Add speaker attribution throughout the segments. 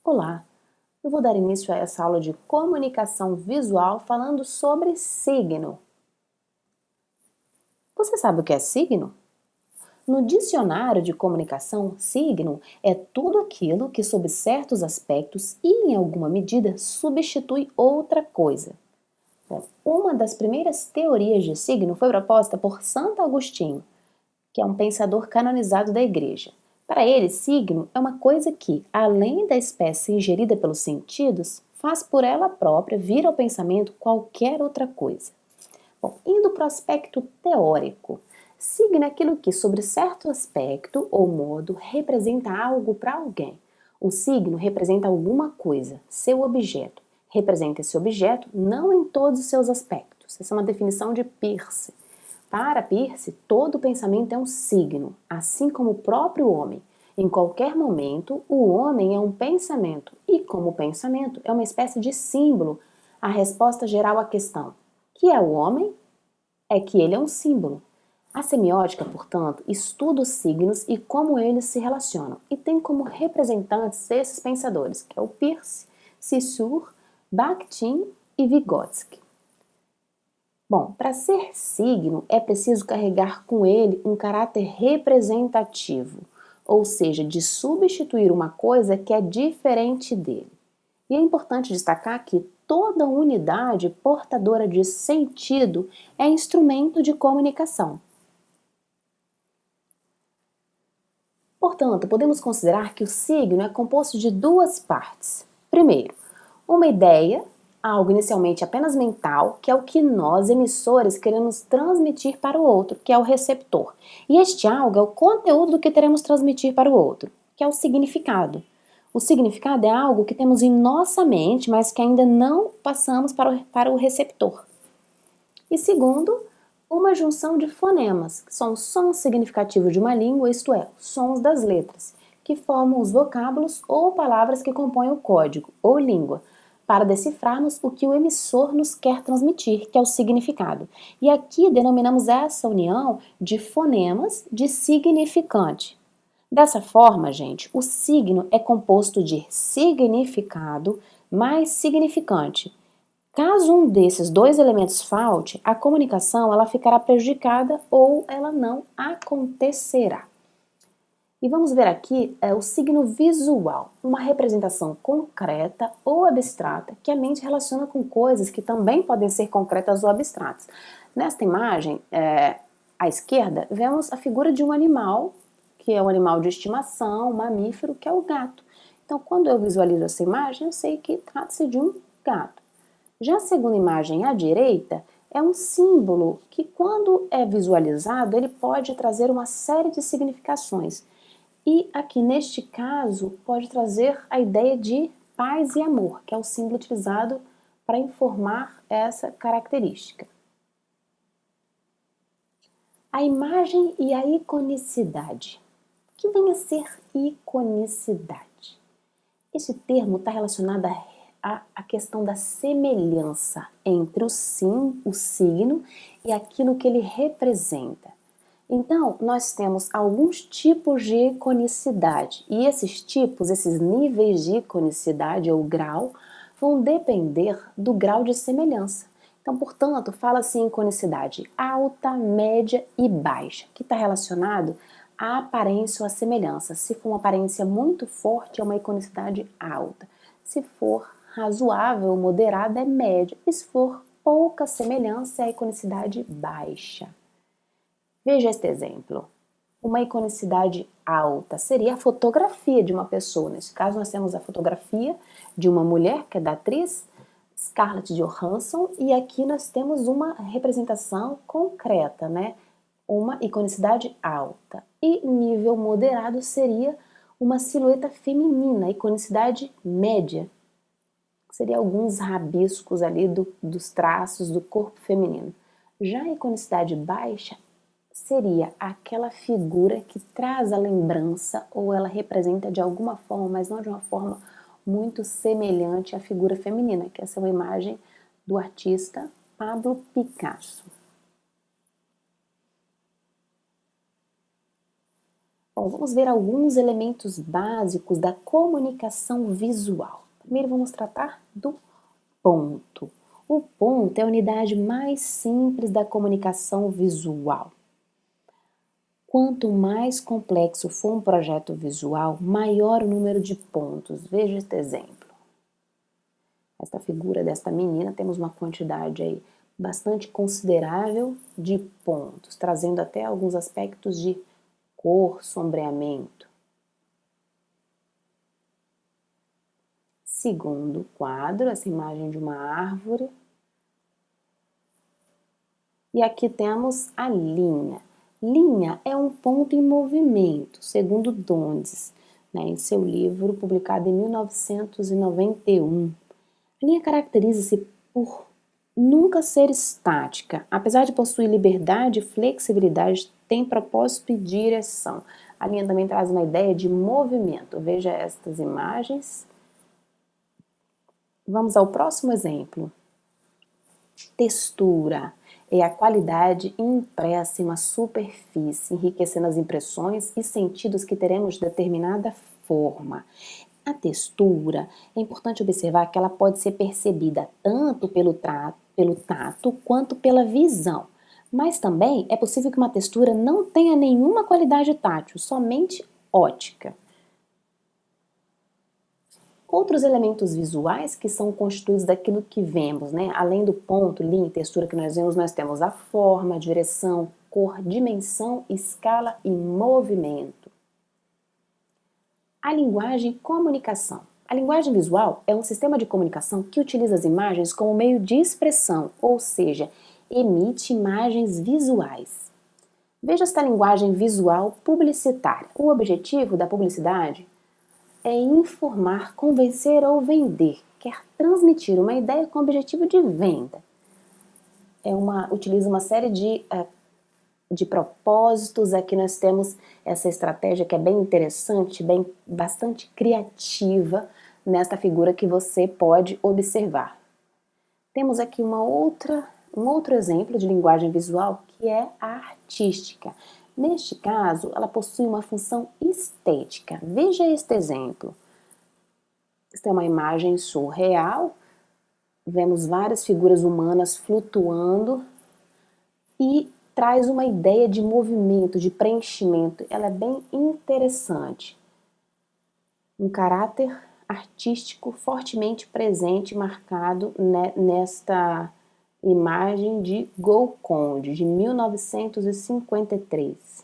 Speaker 1: Olá, eu vou dar início a essa aula de comunicação visual falando sobre signo. Você sabe o que é signo? No dicionário de comunicação, signo é tudo aquilo que, sob certos aspectos e em alguma medida, substitui outra coisa. Bom, uma das primeiras teorias de signo foi proposta por Santo Agostinho, que é um pensador canonizado da Igreja. Para ele, signo é uma coisa que, além da espécie ingerida pelos sentidos, faz por ela própria vir ao pensamento qualquer outra coisa. Bom, indo para o aspecto teórico, signo é aquilo que, sobre certo aspecto ou modo, representa algo para alguém. O signo representa alguma coisa, seu objeto. Representa esse objeto não em todos os seus aspectos. Essa é uma definição de Peirce. Para Peirce, todo pensamento é um signo, assim como o próprio homem. Em qualquer momento, o homem é um pensamento e, como pensamento, é uma espécie de símbolo. A resposta geral à questão: que é o homem? É que ele é um símbolo. A semiótica, portanto, estuda os signos e como eles se relacionam, e tem como representantes esses pensadores, que é o Peirce, Saussure, Bakhtin e Vygotsky. Bom, para ser signo é preciso carregar com ele um caráter representativo, ou seja, de substituir uma coisa que é diferente dele. E é importante destacar que toda unidade portadora de sentido é instrumento de comunicação. Portanto, podemos considerar que o signo é composto de duas partes. Primeiro, uma ideia, algo inicialmente apenas mental, que é o que nós, emissores, queremos transmitir para o outro, que é o receptor. E este algo é o conteúdo do que teremos transmitir para o outro, que é o significado. O significado é algo que temos em nossa mente, mas que ainda não passamos para o receptor. E segundo, uma junção de fonemas, que são os sons significativos de uma língua, isto é, sons das letras, que formam os vocábulos ou palavras que compõem o código, ou língua, para decifrarmos o que o emissor nos quer transmitir, que é o significado. E aqui denominamos essa união de fonemas de significante. Dessa forma, gente, o signo é composto de significado mais significante. Caso um desses dois elementos falte, a comunicação ela ficará prejudicada ou ela não acontecerá. E vamos ver aqui o signo visual, uma representação concreta ou abstrata que a mente relaciona com coisas que também podem ser concretas ou abstratas. Nesta imagem, à esquerda, vemos a figura de um animal, que é um animal de estimação, um mamífero, que é o gato. Então, quando eu visualizo essa imagem, eu sei que trata-se de um gato. Já a segunda imagem à direita é um símbolo que, quando é visualizado, ele pode trazer uma série de significações. E aqui, neste caso, pode trazer a ideia de paz e amor, que é o símbolo utilizado para informar essa característica. A imagem e a iconicidade. O que vem a ser iconicidade? Esse termo está relacionado a questão da semelhança entre o signo e aquilo que ele representa. Então, nós temos alguns tipos de iconicidade e esses tipos, esses níveis de iconicidade ou grau, vão depender do grau de semelhança. Então, portanto, fala-se em iconicidade alta, média e baixa, que está relacionado à aparência ou à semelhança. Se for uma aparência muito forte, é uma iconicidade alta. Se for razoável ou moderada, é média. E se for pouca semelhança, é a iconicidade baixa. Veja este exemplo. Uma iconicidade alta seria a fotografia de uma pessoa. Nesse caso, nós temos a fotografia de uma mulher, que é da atriz Scarlett Johansson, e aqui nós temos uma representação concreta, né? Uma iconicidade alta. E nível moderado seria uma silhueta feminina, iconicidade média. Seria alguns rabiscos ali dos traços do corpo feminino. Já a iconicidade baixa seria aquela figura que traz a lembrança ou ela representa de alguma forma, mas não de uma forma muito semelhante à figura feminina, que essa é uma imagem do artista Pablo Picasso. Bom, vamos ver alguns elementos básicos da comunicação visual. Primeiro vamos tratar do ponto. O ponto é a unidade mais simples da comunicação visual. Quanto mais complexo for um projeto visual, maior o número de pontos. Veja este exemplo. Esta figura desta menina, temos uma quantidade aí bastante considerável de pontos, trazendo até alguns aspectos de cor, sombreamento. Segundo quadro, essa imagem de uma árvore. E aqui temos a linha. Linha é um ponto em movimento, segundo Dondes, em seu livro publicado em 1991. A linha caracteriza-se por nunca ser estática. Apesar de possuir liberdade e flexibilidade, tem propósito e direção. A linha também traz uma ideia de movimento. Veja estas imagens. Vamos ao próximo exemplo. Textura é a qualidade impressa em uma superfície, enriquecendo as impressões e sentidos que teremos de determinada forma. A textura, é importante observar que ela pode ser percebida tanto pelo tato quanto pela visão. Mas também é possível que uma textura não tenha nenhuma qualidade tátil, somente ótica. Outros elementos visuais que são constituídos daquilo que vemos, além do ponto, linha e textura que nós vemos, nós temos a forma, a direção, cor, dimensão, escala e movimento. A linguagem e comunicação. A linguagem visual é um sistema de comunicação que utiliza as imagens como meio de expressão, ou seja, emite imagens visuais. Veja esta linguagem visual publicitária. O objetivo da publicidade é informar, convencer ou vender. Quer transmitir uma ideia com objetivo de venda. Utiliza uma série de propósitos. Aqui nós temos essa estratégia que é bem interessante, bastante criativa nesta figura que você pode observar. Temos aqui um outro exemplo de linguagem visual que é a artística. Neste caso, ela possui uma função estética. Veja este exemplo. Esta é uma imagem surreal. Vemos várias figuras humanas flutuando e traz uma ideia de movimento, de preenchimento. Ela é bem interessante. Um caráter artístico fortemente presente, marcado nesta imagem de Golconde, de 1953.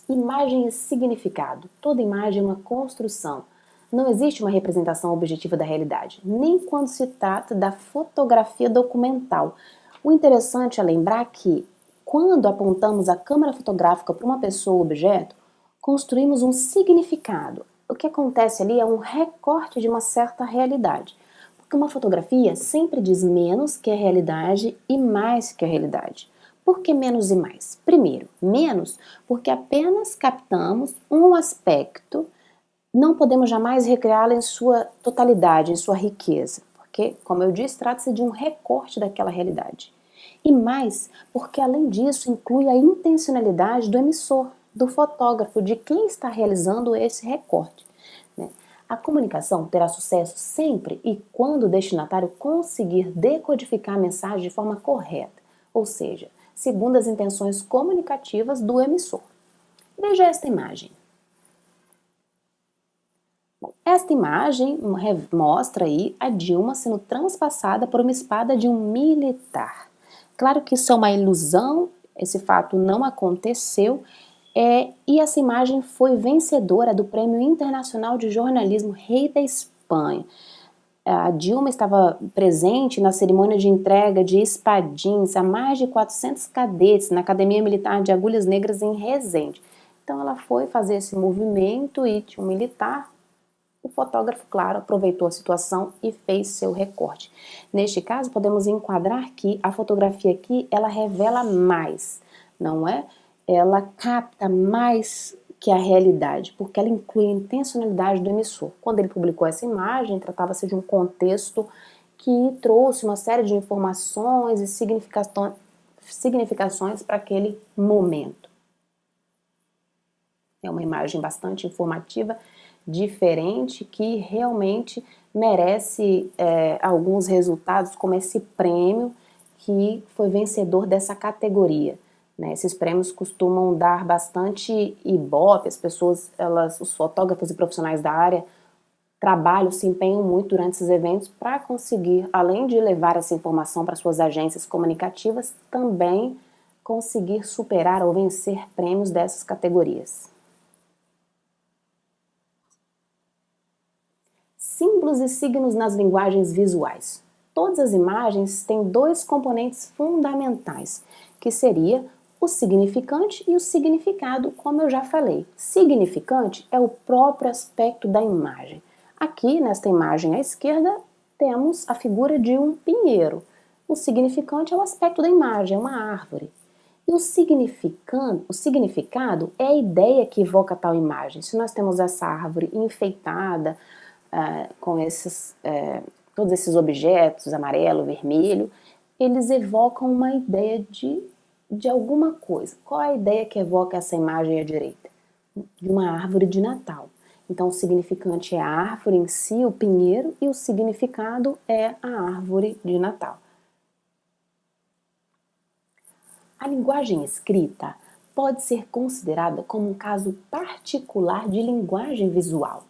Speaker 1: Imagem e significado. Toda imagem é uma construção. Não existe uma representação objetiva da realidade, nem quando se trata da fotografia documental. O interessante é lembrar que, quando apontamos a câmera fotográfica para uma pessoa ou objeto, construímos um significado. O que acontece ali é um recorte de uma certa realidade. Porque uma fotografia sempre diz menos que a realidade e mais que a realidade. Por que menos e mais? Primeiro, menos porque apenas captamos um aspecto, não podemos jamais recriá-lo em sua totalidade, em sua riqueza, porque, como eu disse, trata-se de um recorte daquela realidade. E mais porque, além disso, inclui a intencionalidade do emissor, do fotógrafo, de quem está realizando esse recorte. A comunicação terá sucesso sempre e quando o destinatário conseguir decodificar a mensagem de forma correta, ou seja, segundo as intenções comunicativas do emissor. Veja esta imagem. Bom, esta imagem mostra aí a Dilma sendo transpassada por uma espada de um militar. Claro que isso é uma ilusão, esse fato não aconteceu, e essa imagem foi vencedora do Prêmio Internacional de Jornalismo Rei da Espanha. A Dilma estava presente na cerimônia de entrega de espadins a mais de 400 cadetes na Academia Militar de Agulhas Negras em Resende. Então ela foi fazer esse movimento e tinha um militar. O fotógrafo, claro, aproveitou a situação e fez seu recorte. Neste caso, podemos enquadrar que a fotografia aqui, ela revela mais, não é? Ela capta mais que a realidade, porque ela inclui a intencionalidade do emissor. Quando ele publicou essa imagem, tratava-se de um contexto que trouxe uma série de informações e significações para aquele momento. É uma imagem bastante informativa, diferente, que realmente merece alguns resultados, como esse prêmio que foi vencedor dessa categoria. Né? Esses prêmios costumam dar bastante ibope, as pessoas, os fotógrafos e profissionais da área trabalham, se empenham muito durante esses eventos para conseguir, além de levar essa informação para suas agências comunicativas, também conseguir superar ou vencer prêmios dessas categorias. Símbolos e signos nas linguagens visuais. Todas as imagens têm dois componentes fundamentais, que seria o significante e o significado, como eu já falei. Significante é o próprio aspecto da imagem. Aqui, nesta imagem à esquerda, temos a figura de um pinheiro. O significante é o aspecto da imagem, é uma árvore. E o significado é a ideia que evoca tal imagem. Se nós temos essa árvore enfeitada, com todos esses objetos, amarelo, vermelho, eles evocam uma ideia de alguma coisa. Qual é a ideia que evoca essa imagem à direita? De uma árvore de Natal. Então o significante é a árvore em si, o pinheiro, e o significado é a árvore de Natal. A linguagem escrita pode ser considerada como um caso particular de linguagem visual,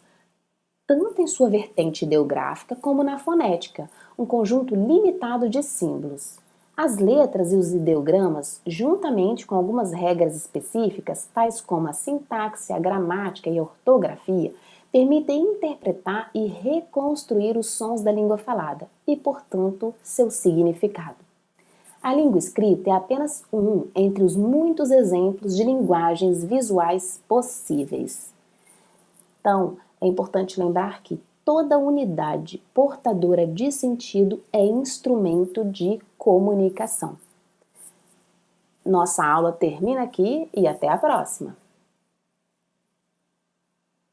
Speaker 1: tanto em sua vertente ideográfica como na fonética, um conjunto limitado de símbolos. As letras e os ideogramas, juntamente com algumas regras específicas, tais como a sintaxe, a gramática e a ortografia, permitem interpretar e reconstruir os sons da língua falada e, portanto, seu significado. A língua escrita é apenas um entre os muitos exemplos de linguagens visuais possíveis. Então, é importante lembrar que toda unidade portadora de sentido é instrumento de comunicação. Nossa aula termina aqui e até a próxima!